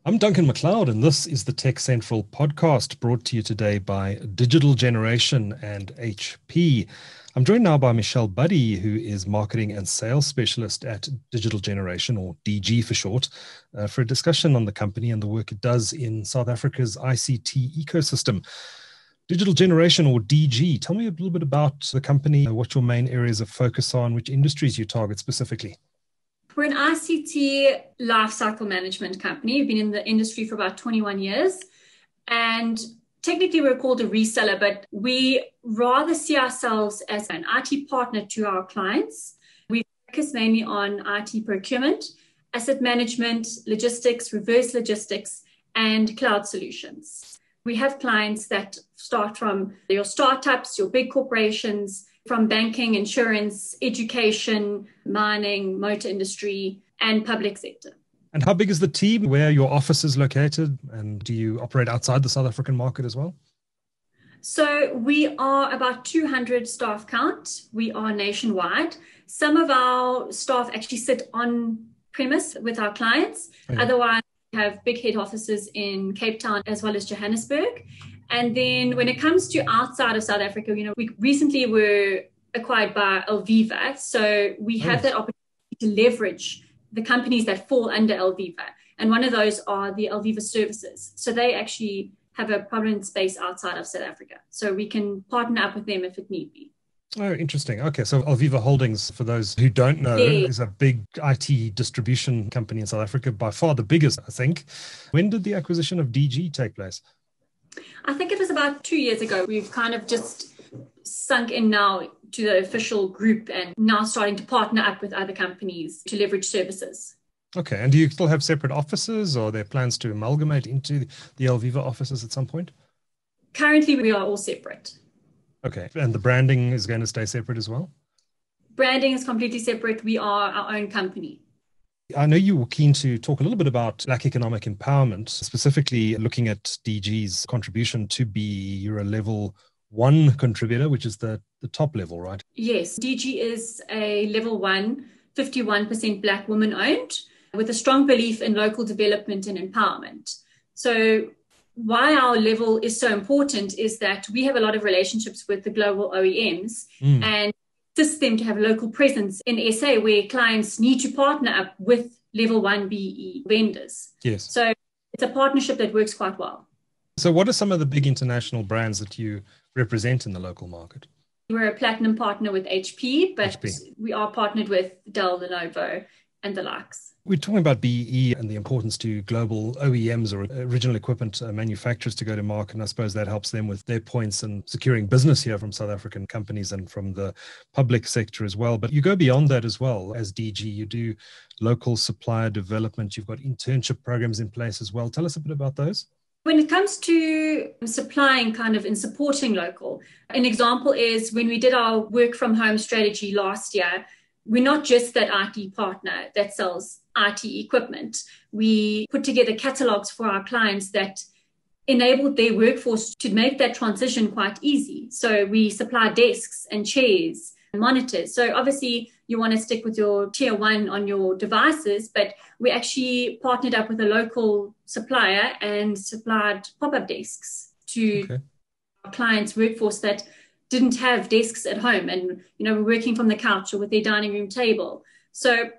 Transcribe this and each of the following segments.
I'm Duncan MacLeod, and this is the TechCentral podcast brought to you today by Digital Generation and HP. I'm joined now by Michelle Budde, who is Marketing and Sales Specialist at Digital Generation, or DG for short, for a discussion on the company and the work it does in South Africa's ICT ecosystem. Digital Generation, or DG, tell me a little bit about the company, what your main areas of focus are, and which industries you target specifically. We're an ICT lifecycle management company. We've been in the industry for about 21 years. And technically, we're called a reseller, but we rather see ourselves as an IT partner to our clients. We focus mainly on IT procurement, asset management, logistics, reverse logistics, and cloud solutions. We have clients that start from your startups, your big corporations, from banking, insurance, education, mining, motor industry, and public sector. And how big is the team? Where are your offices located? And do you operate outside the South African market as well? So we are about 200 staff count. We are nationwide. Some of our staff actually sit on premise with our clients. Okay. Otherwise, we have big head offices in Cape Town as well as Johannesburg. And then when it comes to outside of South Africa, we recently were acquired by Alviva. So we have that opportunity to leverage the companies that fall under Alviva. And one of those are the Alviva services. So they actually have a prominent space outside of South Africa. So we can partner up with them if it need be. Oh, interesting. Okay, so Alviva Holdings, for those who don't know, is a big IT distribution company in South Africa, by far the biggest, I think. When did the acquisition of DG take place? I think it was about 2 years ago. We've kind of just sunk in now to the official group and now starting to partner up with other companies to leverage services. Okay. And do you still have separate offices, or are there plans to amalgamate into the Alviva offices at some point? Currently, we are all separate. Okay. And the branding is going to stay separate as well? Branding is completely separate. We are our own company. I know you were keen to talk a little bit about Black economic empowerment, specifically looking at DG's contribution to be you're a level 1 contributor, which is the top level, right? Yes, DG is a level 1, 51% Black woman owned, with a strong belief in local development and empowerment. So why our level is so important is that we have a lot of relationships with the global OEMs and assist them to have local presence in SA, where clients need to partner up with level 1 BE vendors. Yes. So it's a partnership that works quite well. So what are some of the big international brands that you represent in the local market? We're a platinum partner with HP, but we are partnered with Dell, Lenovo, and the likes. We're talking about BE and the importance to global OEMs, or original equipment manufacturers, to go to market. And I suppose that helps them with their points and securing business here from South African companies and from the public sector as well. But you go beyond that as well. As DG, you do local supplier development. You've got internship programs in place as well. Tell us a bit about those. When it comes to supplying kind of and supporting local, an example is when we did our work from home strategy last year, we're not just that IT partner that sells IT equipment. We put together catalogs for our clients that enabled their workforce to make that transition quite easy. So we supply desks and chairs and monitors. So obviously you want to stick with your tier 1 on your devices, but we actually partnered up with a local supplier and supplied pop-up desks to our clients' workforce that didn't have desks at home and, were working from the couch or with their dining room table. So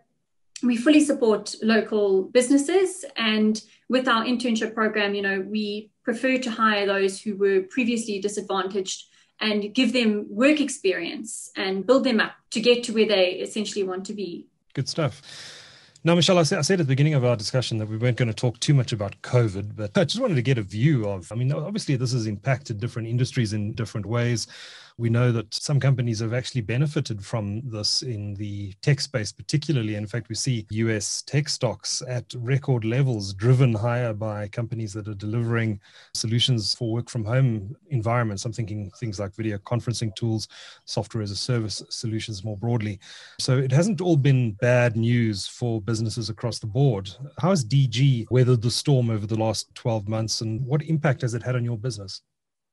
we fully support local businesses, and with our internship program, we prefer to hire those who were previously disadvantaged and give them work experience and build them up to get to where they essentially want to be. Good stuff. Now, Michelle, I said at the beginning of our discussion that we weren't going to talk too much about COVID, but I just wanted to get a view of, obviously this has impacted different industries in different ways. We know that some companies have actually benefited from this in the tech space, particularly. In fact, we see US tech stocks at record levels, driven higher by companies that are delivering solutions for work from home environments. I'm thinking things like video conferencing tools, software as a service solutions more broadly. So it hasn't all been bad news for businesses across the board. How has DG weathered the storm over the last 12 months, and what impact has it had on your business?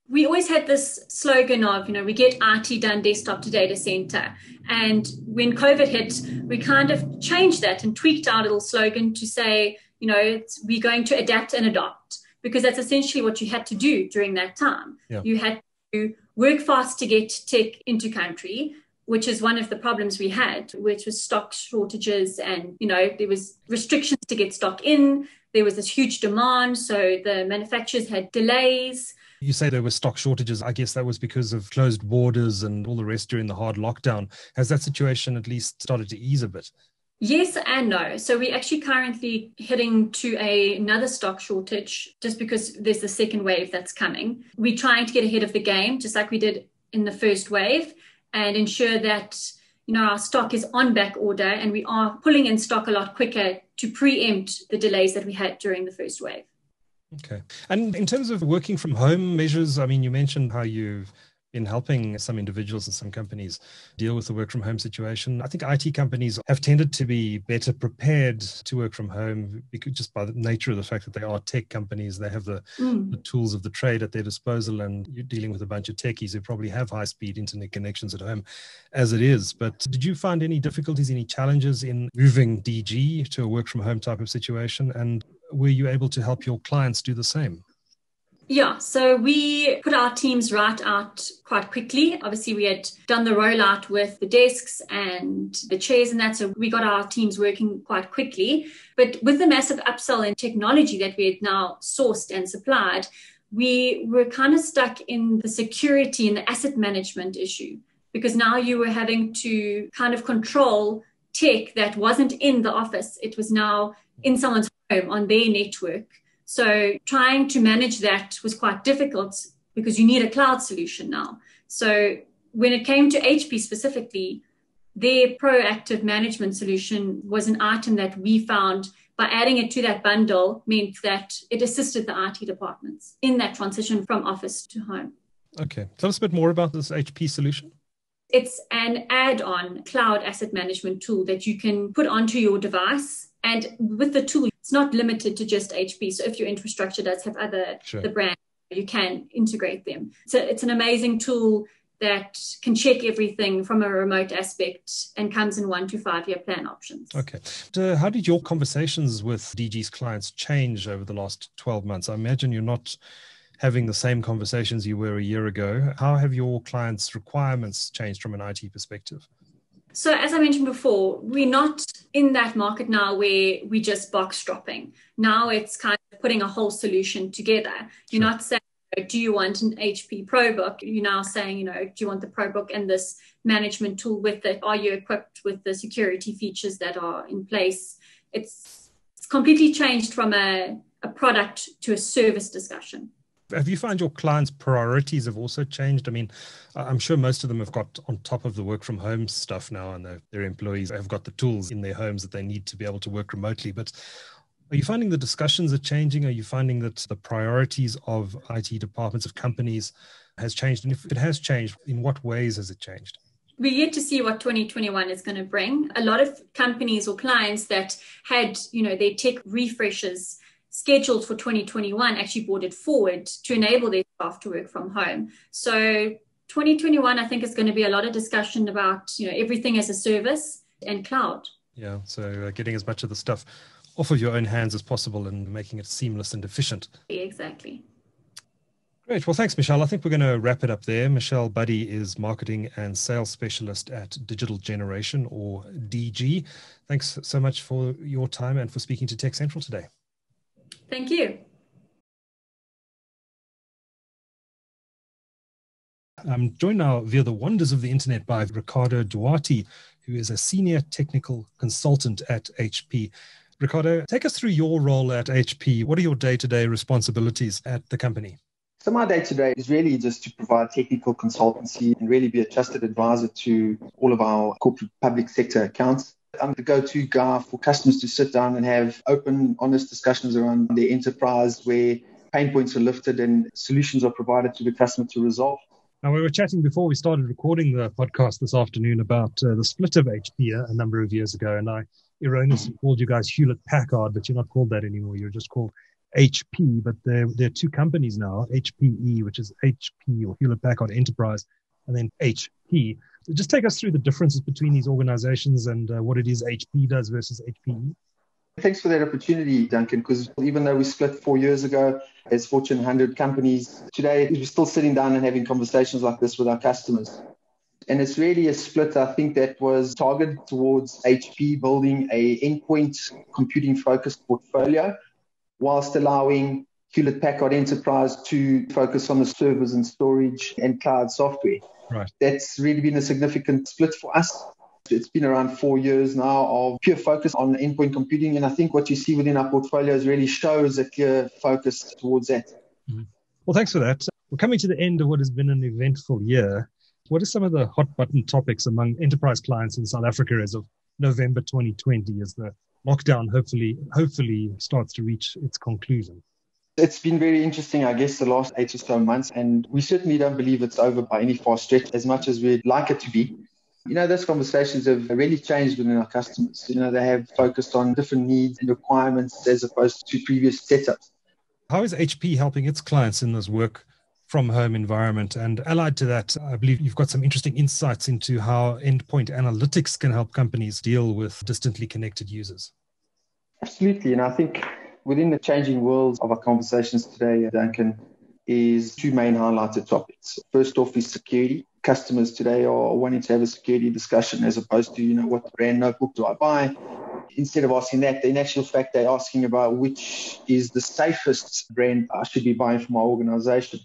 We always had this slogan of, we get IT done desktop to data center. And when COVID hit, we kind of changed that and tweaked our little slogan to say, we're going to adapt and adopt, because that's essentially what you had to do during that time. Yeah. You had to work fast to get tech into country, which is one of the problems we had, which was stock shortages, and there was restrictions to get stock in. There was this huge demand, so the manufacturers had delays. You say there were stock shortages. I guess that was because of closed borders and all the rest during the hard lockdown. Has that situation at least started to ease a bit? Yes and no. So we're actually currently heading to another stock shortage, just because there's the second wave that's coming. We're trying to get ahead of the game, just like we did in the first wave, and ensure that our stock is on back order, and we are pulling in stock a lot quicker to preempt the delays that we had during the first wave. Okay. And in terms of working from home measures, I mean, you mentioned how you've been helping some individuals and some companies deal with the work from home situation. I think IT companies have tended to be better prepared to work from home, because just by the nature of the fact that they are tech companies. They have the tools of the trade at their disposal, and you're dealing with a bunch of techies who probably have high-speed internet connections at home as it is. But did you find any difficulties, any challenges in moving DG to a work from home type of situation? And were you able to help your clients do the same? Yeah, so we put our teams right out quite quickly. Obviously, we had done the rollout with the desks and the chairs and that, so we got our teams working quite quickly. But with the massive upsell in technology that we had now sourced and supplied, we were kind of stuck in the security and the asset management issue, because now you were having to kind of control tech that wasn't in the office. It was now in someone's home on their network. So trying to manage that was quite difficult, because you need a cloud solution now. So when it came to HP specifically, their proactive management solution was an item that we found by adding it to that bundle meant that it assisted the IT departments in that transition from office to home. Okay. Tell us a bit more about this HP solution. It's an add-on cloud asset management tool that you can put onto your device. And with the tool, it's not limited to just HP. So if your infrastructure does have the brand, you can integrate them. So it's an amazing tool that can check everything from a remote aspect and comes in 1 to 5 year plan options. Okay. How did your conversations with DG's clients change over the last 12 months? I imagine you're not having the same conversations you were a year ago. How have your clients' requirements changed from an IT perspective? So as I mentioned before, we're not in that market now where we just box dropping. Now it's kind of putting a whole solution together. You're not saying, do you want an HP ProBook? You're now saying, do you want the ProBook and this management tool with it? Are you equipped with the security features that are in place? It's completely changed from a product to a service discussion. Have you found your clients' priorities have also changed? I mean, I'm sure most of them have got on top of the work from home stuff now, and their employees have got the tools in their homes that they need to be able to work remotely. But are you finding the discussions are changing? Are you finding that the priorities of IT departments of companies has changed? And if it has changed, in what ways has it changed? We're yet to see what 2021 is going to bring. A lot of companies or clients that had, their tech refreshes scheduled for 2021 actually brought it forward to enable their staff to work from home. So 2021, I think, is going to be a lot of discussion about, everything as a service and cloud. Yeah, so getting as much of the stuff off of your own hands as possible and making it seamless and efficient. Exactly. Great. Well, thanks, Michelle. I think we're going to wrap it up there. Michelle Budde is Marketing and Sales Specialist at Digital Generation, or DG. Thanks so much for your time and for speaking to TechCentral today. Thank you. I'm joined now via the wonders of the internet by Ricardo Duarte, who is a senior technical consultant at HP. Ricardo, take us through your role at HP. What are your day-to-day responsibilities at the company? So my day-to-day is really just to provide technical consultancy and really be a trusted advisor to all of our corporate public sector accounts. I'm the go-to guy for customers to sit down and have open, honest discussions around their enterprise where pain points are lifted and solutions are provided to the customer to resolve. Now, we were chatting before we started recording the podcast this afternoon about the split of HP a number of years ago, and I erroneously called you guys Hewlett-Packard, but you're not called that anymore. You're just called HP, but there are two companies now, HPE, which is HP or Hewlett-Packard Enterprise, and then HP. So just take us through the differences between these organizations and what it is HP does versus HPE. Thanks for that opportunity, Duncan, because even though we split 4 years ago as Fortune 100 companies, today we're still sitting down and having conversations like this with our customers. And it's really a split, I think, that was targeted towards HP building a endpoint computing focused portfolio, whilst allowing Hewlett-Packard Enterprise to focus on the servers and storage and cloud software. Right. That's really been a significant split for us. It's been around 4 years now of pure focus on endpoint computing. And I think what you see within our portfolios really shows a clear focus towards that. Mm-hmm. Well, thanks for that. We're coming to the end of what has been an eventful year. What are some of the hot button topics among enterprise clients in South Africa as of November 2020 as the lockdown hopefully starts to reach its conclusion? It's been very interesting, I guess, the last 8 or so months. And we certainly don't believe it's over by any far stretch, as much as we'd like it to be. Those conversations have really changed within our customers. They have focused on different needs and requirements as opposed to previous setups. How is HP helping its clients in this work from home environment? And allied to that, I believe you've got some interesting insights into how endpoint analytics can help companies deal with distantly connected users. Absolutely. And I think within the changing world of our conversations today, Duncan, is two main highlighted topics. First off is security. Customers today are wanting to have a security discussion as opposed to, what brand notebook do I buy? Instead of asking that, in actual fact, they're asking about which is the safest brand I should be buying for my organization.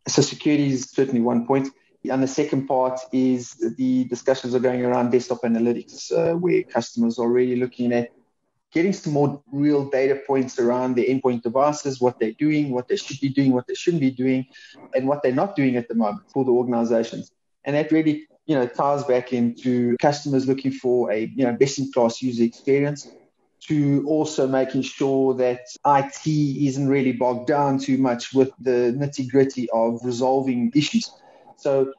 So security is certainly one point. And the second part is the discussions are going around desktop analytics, where customers are really looking at getting some more real data points around their endpoint devices, what they're doing, what they should be doing, what they shouldn't be doing, and what they're not doing at the moment for the organizations. And that really, ties back into customers looking for a, best-in-class user experience, to also making sure that IT isn't really bogged down too much with the nitty-gritty of resolving issues. So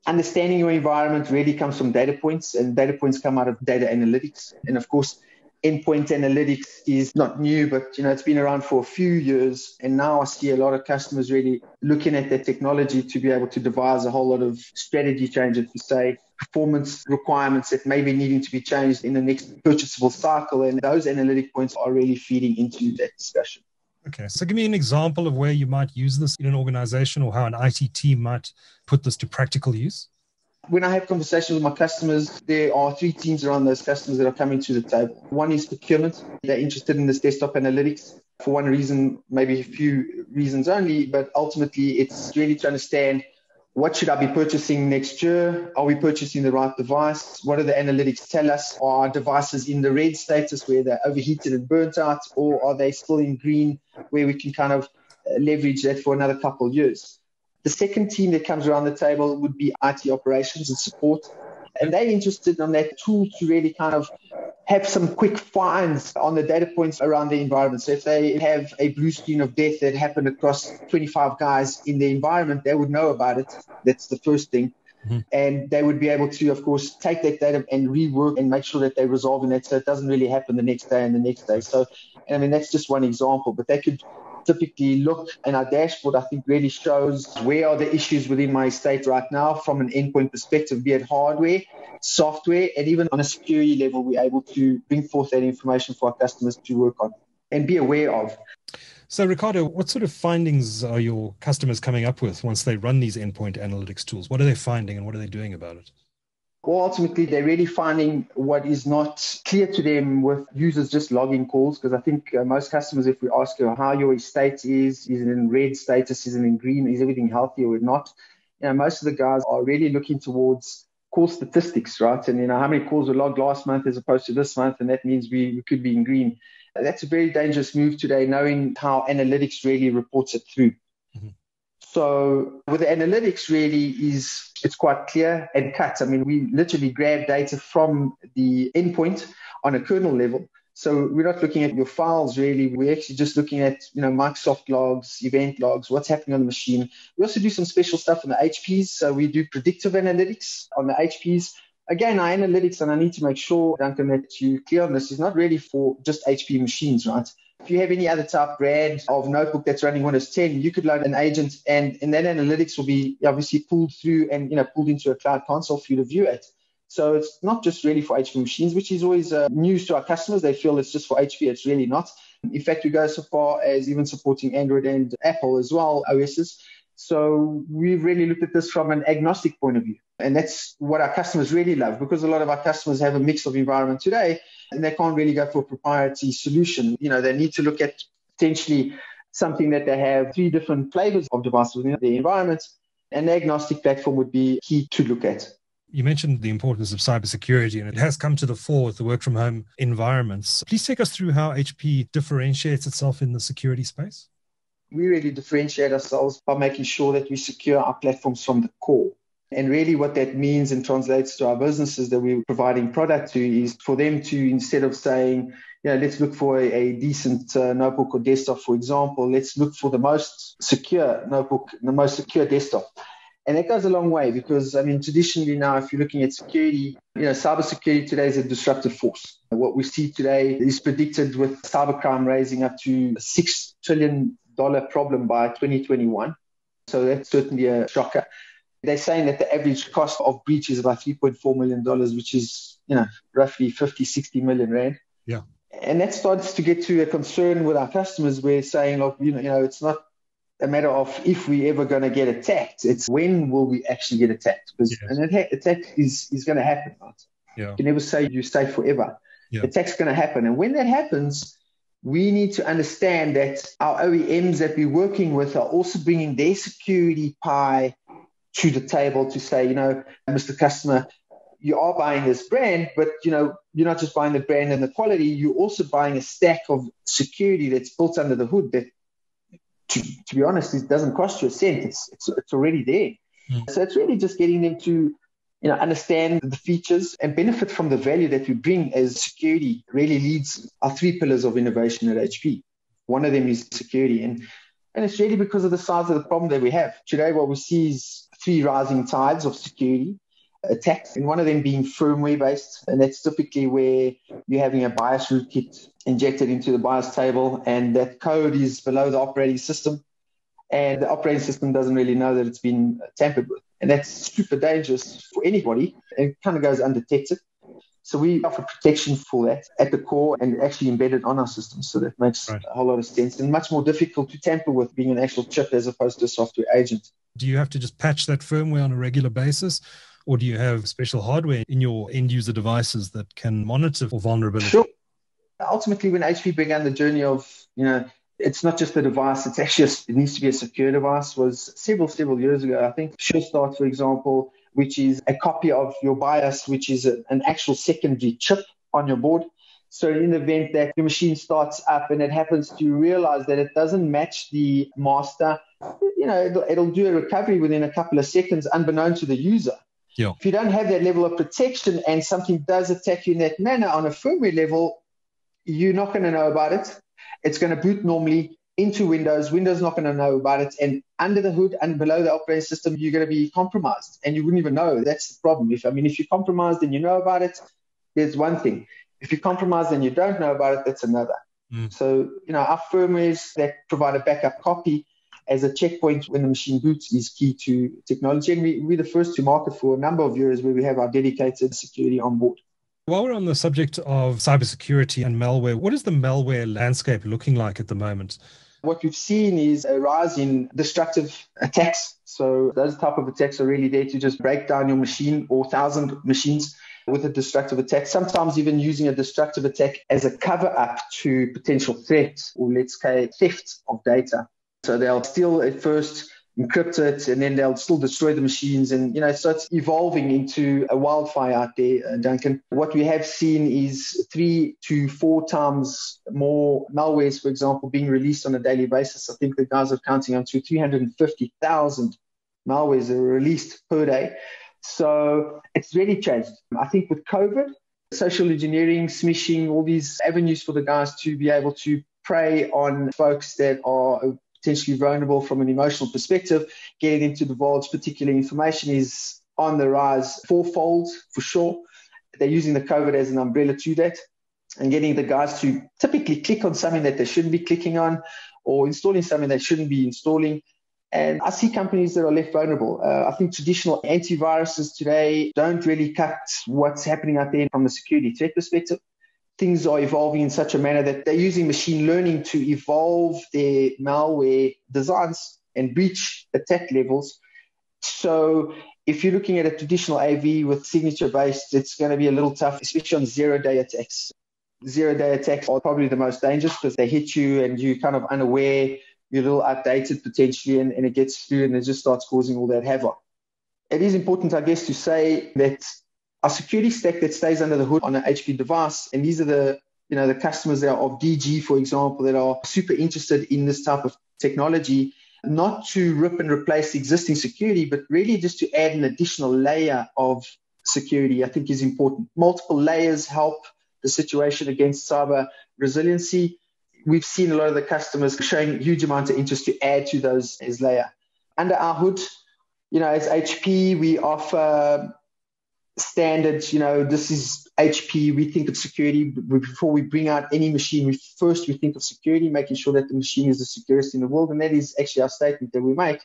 understanding your environment really comes from data points, and data points come out of data analytics. And of course, endpoint analytics is not new, but it's been around for a few years. And now I see a lot of customers really looking at their technology to be able to devise a whole lot of strategy changes to say performance requirements that may be needing to be changed in the next purchasable cycle. And those analytic points are really feeding into that discussion. Okay, so give me an example of where you might use this in an organization, or how an IT team might put this to practical use. When I have conversations with my customers, there are three teams around those customers that are coming to the table. One is procurement. They're interested in this desktop analytics for one reason, maybe a few reasons only, but ultimately it's really to understand, what should I be purchasing next year? Are we purchasing the right device? What do the analytics tell us? Are our devices in the red status where they're overheated and burnt out, or are they still in green where we can kind of leverage that for another couple of years? The second team that comes around the table would be IT operations and support. And they're interested in that tool to really kind of have some quick finds on the data points around the environment. So if they have a blue screen of death that happened across 25 guys in the environment, they would know about it. That's the first thing. Mm-hmm. And they would be able to, of course, take that data and rework and make sure that they're resolving that so it doesn't really happen the next day and the next day. So, that's just one example, but they could typically look, and our dashboard, I think, really shows where are the issues within my estate right now from an endpoint perspective, be it hardware, software, and even on a security level, we're able to bring forth that information for our customers to work on and be aware of. So, Ricardo, what sort of findings are your customers coming up with once they run these endpoint analytics tools? What are they finding and what are they doing about it? Well, ultimately, they're really finding what is not clear to them with users just logging calls, because I think most customers, if we ask you how your estate is it in red status, is it in green, is everything healthy or not? Most of the guys are really looking towards call statistics, right? And, how many calls were logged last month as opposed to this month, and that means we could be in green. That's a very dangerous move today, knowing how analytics really reports it through. Mm-hmm. So with the analytics really it's quite clear and cut. We literally grab data from the endpoint on a kernel level. So we're not looking at your files really. We're actually just looking at, Microsoft logs, event logs, what's happening on the machine. We also do some special stuff on the HPs. So we do predictive analytics on the HPs. Again, our analytics, and I need to make sure, Duncan, that you're clear on this, is not really for just HP machines, right? If you have any other type brand of notebook that's running Windows 10, you could load an agent, and that analytics will be obviously pulled through and pulled into a cloud console for you to view it. So it's not just really for HP machines, which is always news to our customers. They feel it's just for HP. It's really not. In fact, we go so far as even supporting Android and Apple as well, OSs. So we've really looked at this from an agnostic point of view. And that's what our customers really love, because a lot of our customers have a mix of environment today and they can't really go for a proprietary solution. They need to look at potentially something that they have 3 different flavors of devices within their environment. An agnostic platform would be key to look at. You mentioned the importance of cybersecurity, and it has come to the fore with the work from home environments. Please take us through how HP differentiates itself in the security space. We really differentiate ourselves by making sure that we secure our platforms from the core. And really what that means and translates to our businesses that we're providing product to is for them to, instead of saying, let's look for a decent notebook or desktop, for example, let's look for the most secure notebook, the most secure desktop. And that goes a long way because, traditionally now, if you're looking at security, cybersecurity today is a disruptive force. What we see today is predicted with cybercrime raising up to a $6 trillion problem by 2021. So that's certainly a shocker. They're saying that the average cost of breach is about $3.4 million, which is, roughly 50, 60 million rand. Yeah. And that starts to get to a concern with our customers. We're saying, look, it's not a matter of if we ever going to get attacked. It's when will we actually get attacked? Because an attack is going to happen. Right? Yeah. You can never say you're safe forever. Yeah. Attack's going to happen. And when that happens, we need to understand that our OEMs that we're working with are also bringing their security pie to the table to say, Mr. Customer, you are buying this brand, but, you're not just buying the brand and the quality, you're also buying a stack of security that's built under the hood that, to be honest, it doesn't cost you a cent. It's already there. Mm. So it's really just getting them to, understand the features and benefit from the value that we bring as security really leads our 3 pillars of innovation at HP. One of them is security. And it's really because of the size of the problem that we have. Today, what we see is 3 rising tides of security attacks, and one of them being firmware-based. And that's typically where you're having a BIOS rootkit injected into the BIOS table, and that code is below the operating system. And the operating system doesn't really know that it's been tampered with. And that's super dangerous for anybody. It kind of goes undetected. So we offer protection for that at the core and actually embedded on our system. So that makes a whole lot of sense and much more difficult to tamper with being an actual chip as opposed to a software agent. Do you have to just patch that firmware on a regular basis? Or do you have special hardware in your end user devices that can monitor for vulnerability? Sure. Ultimately, when HP began the journey of, it's not just the device, it's actually, it needs to be a secure device, was several years ago. I think SureStart, for example, which is a copy of your BIOS, which is an actual secondary chip on your board. So in the event that your machine starts up and it happens to realize that it doesn't match the master, it'll do a recovery within a couple of seconds unbeknown to the user. Yeah. If you don't have that level of protection and something does attack you in that manner on a firmware level, you're not going to know about it. It's going to boot normally into Windows. Windows not going to know about it. And under the hood and below the operating system, you're going to be compromised. And you wouldn't even know. That's the problem. If you're compromised and you know about it, there's one thing. If you're compromised and you don't know about it, that's another. Mm. So, our firmwares that provide a backup copy as a checkpoint when the machine boots is key to technology. And we're the first to market for a number of years where we have our dedicated security on board. While we're on the subject of cybersecurity and malware, what is the malware landscape looking like at the moment? What we've seen is a rise in destructive attacks. So those type of attacks are really there to just break down your machine or 1,000 machines with a destructive attack, sometimes even using a destructive attack as a cover-up to potential threats or, let's say, theft of data. So they'll steal at first, encrypt it, and then they'll still destroy the machines. And, so it's evolving into a wildfire out there, Duncan. What we have seen is 3 to 4 times more malwares, for example, being released on a daily basis. I think the guys are counting on to 350,000 malwares that are released per day. So it's really changed. I think with COVID, social engineering, smishing, all these avenues for the guys to be able to prey on folks that are potentially vulnerable from an emotional perspective, getting them to divulge particular information is on the rise fourfold for sure. They're using the COVID as an umbrella to that and getting the guys to typically click on something that they shouldn't be clicking on or installing something they shouldn't be installing. And I see companies that are left vulnerable. I think traditional antiviruses today don't really cut what's happening out there from a security threat perspective. Things are evolving in such a manner that they're using machine learning to evolve their malware designs and breach attack levels. So if you're looking at a traditional AV with signature-based, it's going to be a little tough, especially on zero-day attacks. Zero-day attacks are probably the most dangerous because they hit you and you're kind of unaware, you're a little outdated potentially, and it gets through and it just starts causing all that havoc. It is important, I guess, to say that our security stack that stays under the hood on an HP device, and these are the customers that are of DG, for example, that are super interested in this type of technology, not to rip and replace existing security, but really just to add an additional layer of security, I think is important. Multiple layers help the situation against cyber resiliency. We've seen a lot of the customers showing huge amount of interest to add to those as layer. Under our hood, as HP, we offer standard, this is HP. We think of security before we bring out any machine. We think of security, making sure that the machine is the securest in the world. And that is actually our statement that we make.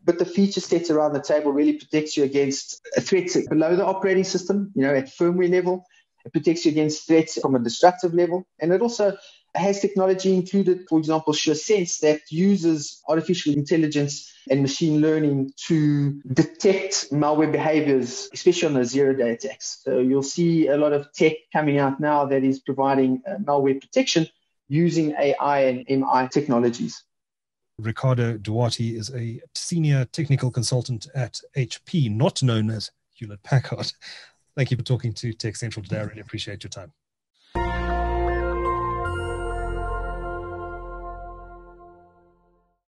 But the feature sets around the table really protects you against threats below the operating system, at firmware level. It protects you against threats from a destructive level. And it also has technology included, for example, SureSense, that uses artificial intelligence and machine learning to detect malware behaviors, especially on those zero-day attacks. So you'll see a lot of tech coming out now that is providing malware protection using AI and MI technologies. Ricardo Duarte is a senior technical consultant at HP, not known as Hewlett-Packard. Thank you for talking to TechCentral today. I really appreciate your time.